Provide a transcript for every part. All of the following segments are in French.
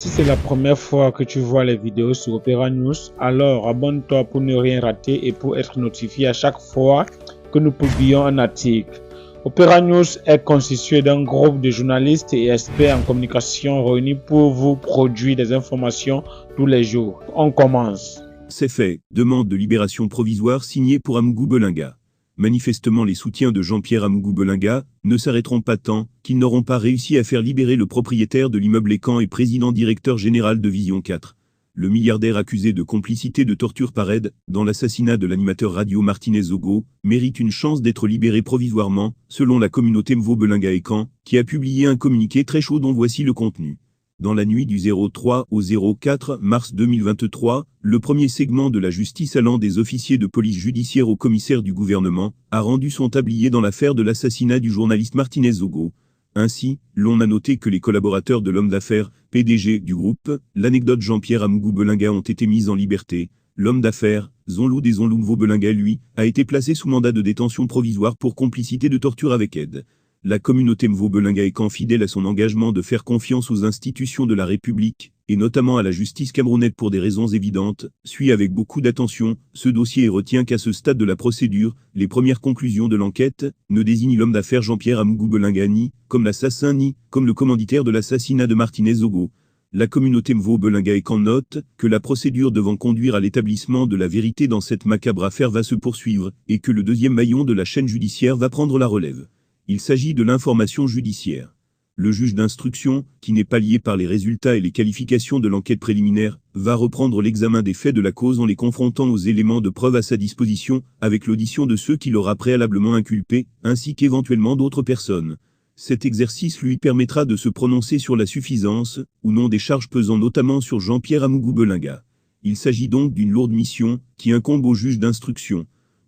Si c'est la première fois que tu vois les vidéos sur Opera News, alors abonne-toi pour ne rien rater et pour être notifié à chaque fois que nous publions un article. Opera News est constitué d'un groupe de journalistes et experts en communication réunis pour vous produire des informations tous les jours. On commence. C'est fait. Demande de libération provisoire signée pour Amougou Belinga. Manifestement, les soutiens de Jean-Pierre Amougou Belinga ne s'arrêteront pas tant qu'ils n'auront pas réussi à faire libérer le propriétaire de l'immeuble Écan et président-directeur général de Vision 4. Le milliardaire accusé de complicité de torture par aide dans l'assassinat de l'animateur radio Martinez Zogo mérite une chance d'être libéré provisoirement, selon la communauté Mvo Belinga Écan, qui a publié un communiqué très chaud dont voici le contenu. Dans la nuit du 03 au 04 mars 2023, le premier segment de la justice allant des officiers de police judiciaire au commissaire du gouvernement a rendu son tablier dans l'affaire de l'assassinat du journaliste Martinez Zogo. Ainsi, l'on a noté que les collaborateurs de l'homme d'affaires, PDG du groupe, l'anecdote Jean-Pierre Amougou Belinga ont été mis en liberté. L'homme d'affaires, Zonlou des Zonlou Mvo Belinga lui, a été placé sous mandat de détention provisoire pour complicité de torture avec aide. La communauté Mvo Belinga Écan, fidèle à son engagement de faire confiance aux institutions de la République, et notamment à la justice camerounaise pour des raisons évidentes, suit avec beaucoup d'attention ce dossier et retient qu'à ce stade de la procédure, les premières conclusions de l'enquête ne désignent l'homme d'affaires Jean-Pierre Amougou Belinga ni comme l'assassin ni comme le commanditaire de l'assassinat de Martinez Zogo. La communauté Mvo Belinga Écan note que la procédure devant conduire à l'établissement de la vérité dans cette macabre affaire va se poursuivre et que le deuxième maillon de la chaîne judiciaire va prendre la relève. Il s'agit de l'information judiciaire. Le juge d'instruction, qui n'est pas lié par les résultats et les qualifications de l'enquête préliminaire, va reprendre l'examen des faits de la cause en les confrontant aux éléments de preuve à sa disposition, avec l'audition de ceux qu'il aura préalablement inculpés, ainsi qu'éventuellement d'autres personnes. Cet exercice lui permettra de se prononcer sur la suffisance, ou non des charges pesant notamment sur Jean-Pierre Amougou Belinga. Il s'agit donc d'une lourde mission, qui incombe au juge d'instruction.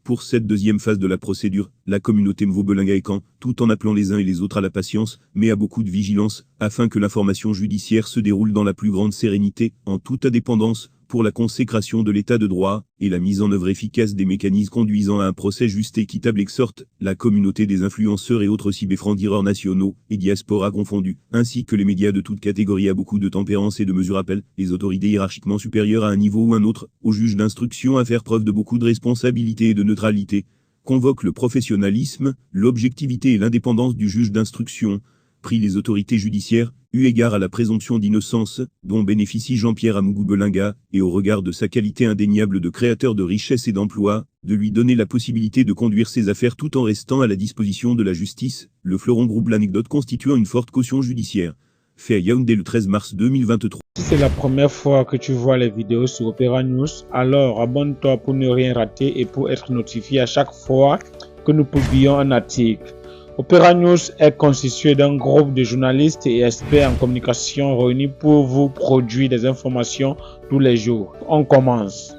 Pour cette deuxième phase de la procédure, la communauté Mvo Belinga Écan, tout en appelant les uns et les autres à la patience, mais à beaucoup de vigilance, afin que l'information judiciaire se déroule dans la plus grande sérénité, en toute indépendance, pour la consécration de l'état de droit, et la mise en œuvre efficace des mécanismes conduisant à un procès juste et équitable exhorte la communauté des influenceurs et autres cyberfrancs-direurs nationaux, et diaspora confondus, ainsi que les médias de toutes catégories à beaucoup de tempérance et de mesure appellent les autorités hiérarchiquement supérieures à un niveau ou un autre, au juge d'instruction à faire preuve de beaucoup de responsabilité et de neutralité, convoque le professionnalisme, l'objectivité et l'indépendance du juge d'instruction, prie les autorités judiciaires, eu égard à la présomption d'innocence, dont bénéficie Jean-Pierre Amougou Belinga, et au regard de sa qualité indéniable de créateur de richesse et d'emploi, de lui donner la possibilité de conduire ses affaires tout en restant à la disposition de la justice, le fleuron groupe l'anecdote constituant une forte caution judiciaire. Fait à Yaoundé le 13 mars 2023. Si c'est la première fois que tu vois les vidéos sur Opera News, alors abonne-toi pour ne rien rater et pour être notifié à chaque fois que nous publions un article. Opera News est constitué d'un groupe de journalistes et experts en communication réunis pour vous produire des informations tous les jours. On commence.